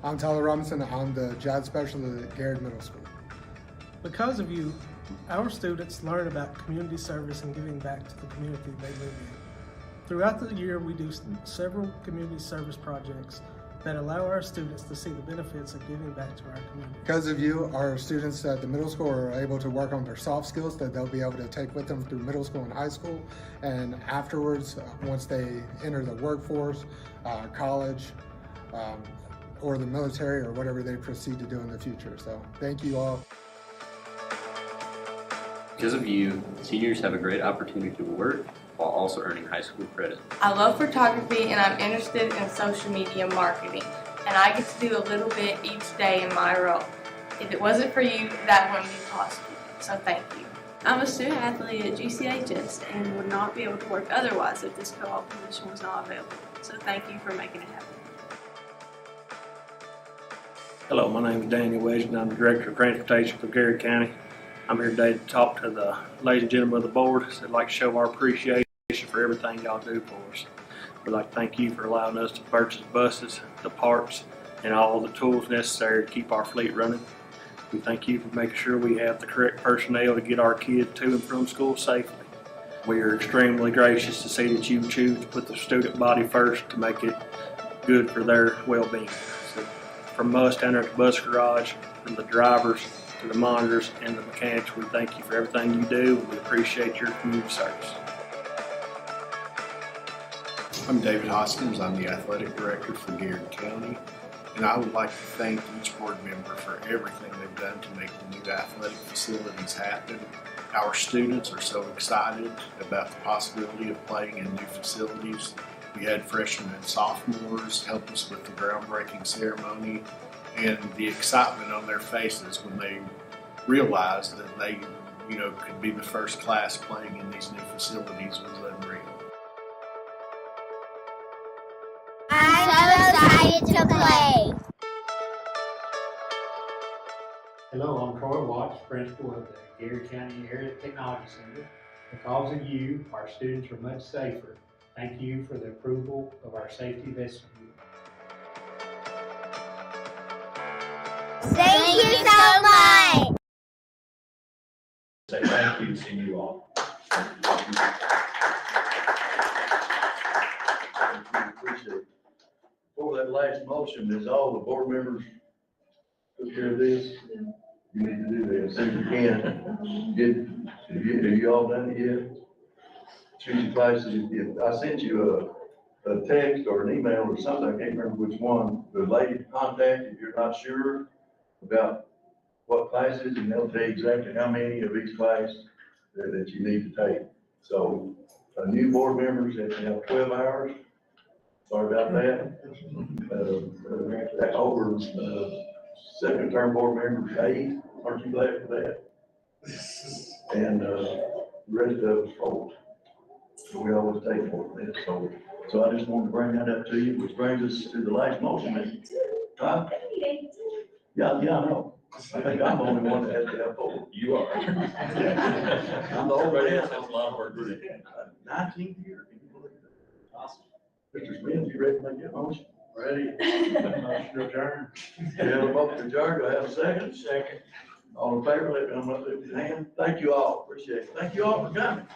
I'm Tyler Robinson. I'm the JAG Specialist at Garrard Middle School. Because of you, our students learn about community service and giving back to the community they live in. Throughout the year, we do several community service projects that allow our students to see the benefits of giving back to our community. Because of you, our students at the middle school are able to work on their soft skills that they'll be able to take with them through middle school and high school. And afterwards, once they enter the workforce, college, or the military, or whatever they proceed to do in the future. So thank you all. Because of you, seniors have a great opportunity to work while also earning high school credit. I love photography and I'm interested in social media marketing, and I get to do a little bit each day in my role. If it wasn't for you, that wouldn't be possible, so thank you. I'm a student athlete at GCHS and would not be able to work otherwise if this co-op position was not available, so thank you for making it happen. Hello, my name is Daniel West and I'm the Director of Transportation for Garrard County. I'm here today to talk to the ladies and gentlemen of the board. I'd like to show our appreciation for everything y'all do for us. We'd like to thank you for allowing us to purchase buses, the parts, and all the tools necessary to keep our fleet running. We thank you for making sure we have the correct personnel to get our kids to and from school safely. We are extremely gracious to see that you choose to put the student body first to make it good for their well-being. So from us down there at the bus garage, from the drivers, to the monitors and the mechanics, we thank you for everything you do. We appreciate your community service. I'm David Hoskins. I'm the Athletic Director for Garrard County, and I would like to thank each board member for everything they've done to make the new athletic facilities happen. Our students are so excited about the possibility of playing in new facilities. We had freshmen and sophomores help us with the groundbreaking ceremony, and the excitement on their faces when they realized that they, could be the first class playing in these new facilities was unreal. I'm so excited to play. Hello, I'm Troy Watts, principal of the Garrard County Area Technology Center. Because of you, our students are much safer. Thank you for the approval of our safety vest. Thank you so much. Say thank you to you all. Appreciate it. For that last motion, is all the board members took care of this? You need to do that as soon as you can. Have you all done it yet? Choose your classes. If I sent you a text or an email or something, I can't remember which one, the lady to contact if you're not sure about what classes, and they'll tell you exactly how many of each class that you need to take. So, new board members have 12 hours. Sorry about that. Over, second term board members, 8. Aren't you glad for that? And, the rest of us 4. So we always take 4 minutes. So I just wanted to bring that up to you, which brings us to the last motion. Huh? Yeah, I know. I think I'm the only one that has to have 4. You are. I'm the only one. That's a lot of work. 19th year. Can you believe that? Awesome. Mr. Smith, you ready to make that motion? Ready. Motion adjourned. We have a motion adjourned. Do I have a second? Second. All in favor, let me know, lift your hand. Thank you all. Appreciate it. Thank you all for coming.